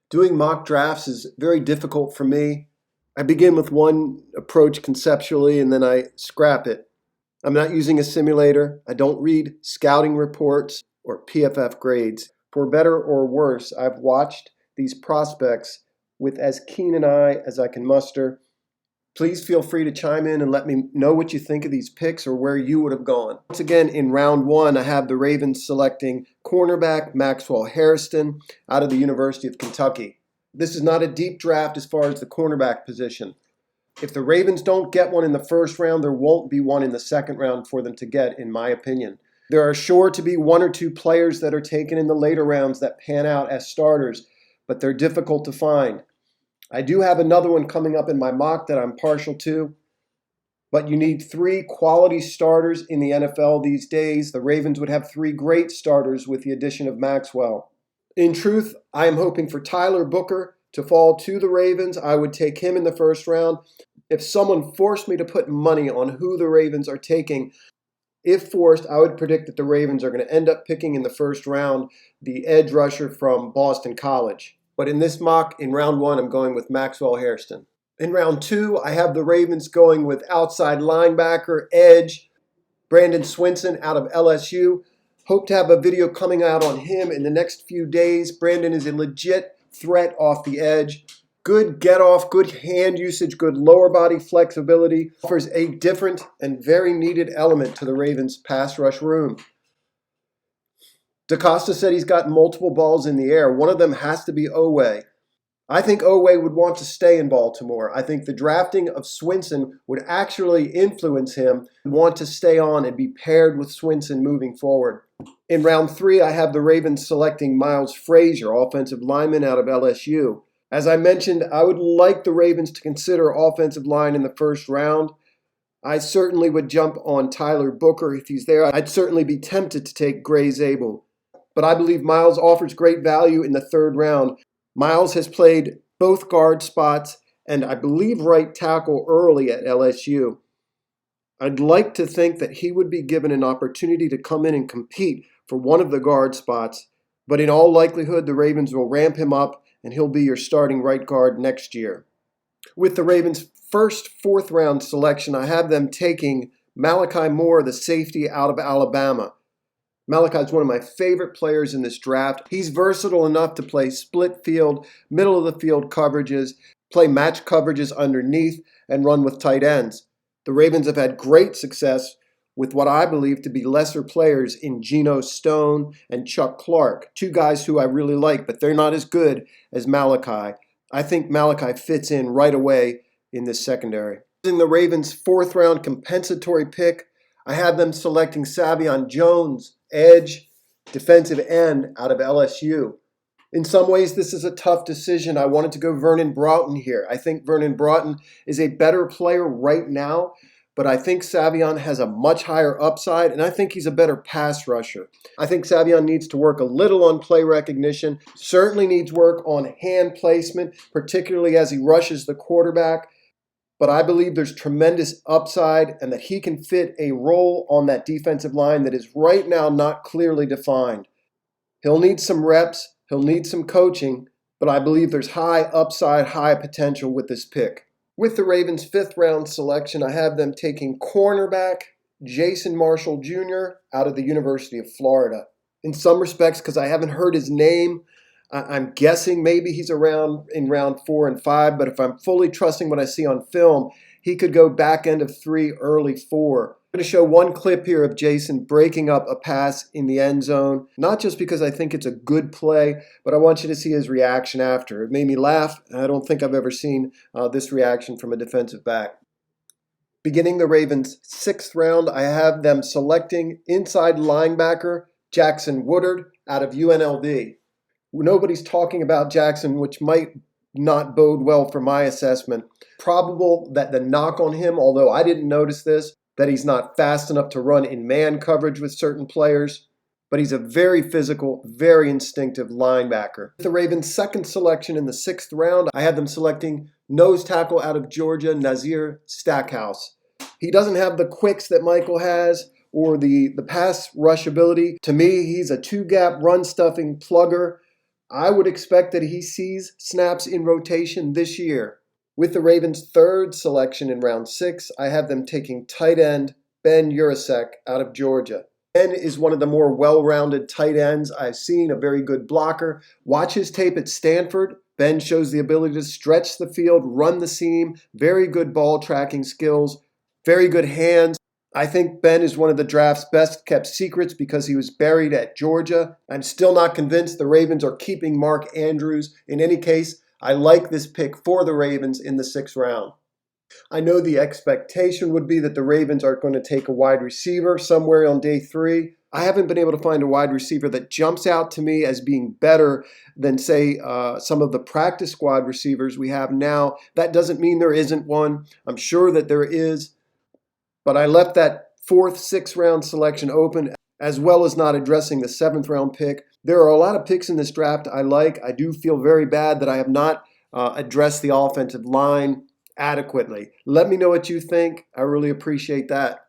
Doing mock drafts is very difficult for me. I begin with one approach conceptually and then I scrap it. I'm not using a simulator. I don't read scouting reports or PFF grades. For better or worse, I've watched these prospects with as keen an eye as I can muster. Please feel free to chime in and let me know what you think of these picks or where you would have gone. Once again, in round one, I have the Ravens selecting cornerback Maxwell Hairston out of the University of Kentucky. This is not a deep draft as far as the cornerback position. If the Ravens don't get one in the first round, there won't be one in the second round for them to get, in my opinion. There are sure to be one or two players that are taken in the later rounds that pan out as starters, but they're difficult to find. I do have another one coming up in my mock that I'm partial to, but you need three quality starters in the NFL these days. The Ravens would have three great starters with the addition of Maxwell. In truth, I am hoping for Tyler Booker to fall to the Ravens. I would take him in the first round. If someone forced me to put money on who the Ravens are taking, if forced, I would predict that the Ravens are going to end up picking in the first round the edge rusher from Boston College. But in this mock, in round one, I'm going with Maxwell Hairston. In round two, I have the Ravens going with outside linebacker, edge, Brandon Swinson out of LSU. Hope to have a video coming out on him in the next few days. Brandon is a legit threat off the edge. Good get off, good hand usage, good lower body flexibility. Offers a different and very needed element to the Ravens' pass rush room. DaCosta said he's got multiple balls in the air. One of them has to be Oweh. I think Oweh would want to stay in Baltimore. I think the drafting of Swinson would actually influence him and want to stay on and be paired with Swinson moving forward. In round three, I have the Ravens selecting Miles Frazier, offensive lineman out of LSU. As I mentioned, I would like the Ravens to consider offensive line in the first round. I certainly would jump on Tyler Booker if he's there. I'd certainly be tempted to take Gray Zabel. But I believe Miles offers great value in the third round. Miles has played both guard spots and I believe right tackle early at LSU. I'd like to think that he would be given an opportunity to come in and compete for one of the guard spots, but in all likelihood, the Ravens will ramp him up and he'll be your starting right guard next year. With the Ravens' first fourth round selection, I have them taking Malachi Moore, the safety out of Alabama. Malachi is one of my favorite players in this draft. He's versatile enough to play split field, middle of the field coverages, play match coverages underneath, and run with tight ends. The Ravens have had great success with what I believe to be lesser players in Geno Stone and Chuck Clark, two guys who I really like, but they're not as good as Malachi. I think Malachi fits in right away in this secondary. In the Ravens' fourth round compensatory pick, I have them selecting Sai'vion Jones, edge, defensive end out of LSU. In some ways, this is a tough decision. I wanted to go Vernon Broughton here. I think Vernon Broughton is a better player right now, but I think Sai'vion has a much higher upside, and I think he's a better pass rusher. I think Sai'vion needs to work a little on play recognition, certainly needs work on hand placement, particularly as he rushes the quarterback. But I believe there's tremendous upside and that he can fit a role on that defensive line that is right now not clearly defined. He'll need some reps, he'll need some coaching, but I believe there's high upside, high potential with this pick. With the Ravens' fifth round selection, I have them taking cornerback Jason Marshall Jr. out of the University of Florida. In some respects, because I haven't heard his name, I'm guessing maybe he's around in round 4 and 5, but if I'm fully trusting what I see on film, he could go back end of 3, early 4. I'm going to show one clip here of Jason breaking up a pass in the end zone, not just because I think it's a good play, but I want you to see his reaction after. It made me laugh, and I don't think I've ever seen this reaction from a defensive back. Beginning the Ravens' sixth round, I have them selecting inside linebacker Jackson Woodard out of UNLV. Nobody's talking about Jackson, which might not bode well for my assessment. Probable that the knock on him, although I didn't notice this, that he's not fast enough to run in man coverage with certain players, but he's a very physical, very instinctive linebacker. With the Ravens' second selection in the sixth round, I had them selecting nose tackle out of Georgia, Nazir Stackhouse. He doesn't have the quicks that Michael has or the pass rush ability. To me, he's a two-gap run-stuffing plugger. I would expect that he sees snaps in rotation this year. With the Ravens' third selection in round 6, I have them taking tight end Ben Urasek out of Georgia. Ben is one of the more well-rounded tight ends I've seen, a very good blocker. Watch his tape at Stanford. Ben shows the ability to stretch the field, run the seam, very good ball tracking skills, very good hands. I think Ben is one of the draft's best kept secrets because he was buried at Georgia. I'm still not convinced the Ravens are keeping Mark Andrews. In any case, I like this pick for the Ravens in the 6th round. I know the expectation would be that the Ravens are going to take a wide receiver somewhere on day 3. I haven't been able to find a wide receiver that jumps out to me as being better than, say, some of the practice squad receivers we have now. That doesn't mean there isn't one. I'm sure that there is. But I left that 4th, 6th round selection open, as well as not addressing the 7th round pick. There are a lot of picks in this draft I like. I do feel very bad that I have not addressed the offensive line adequately. Let me know what you think. I really appreciate that.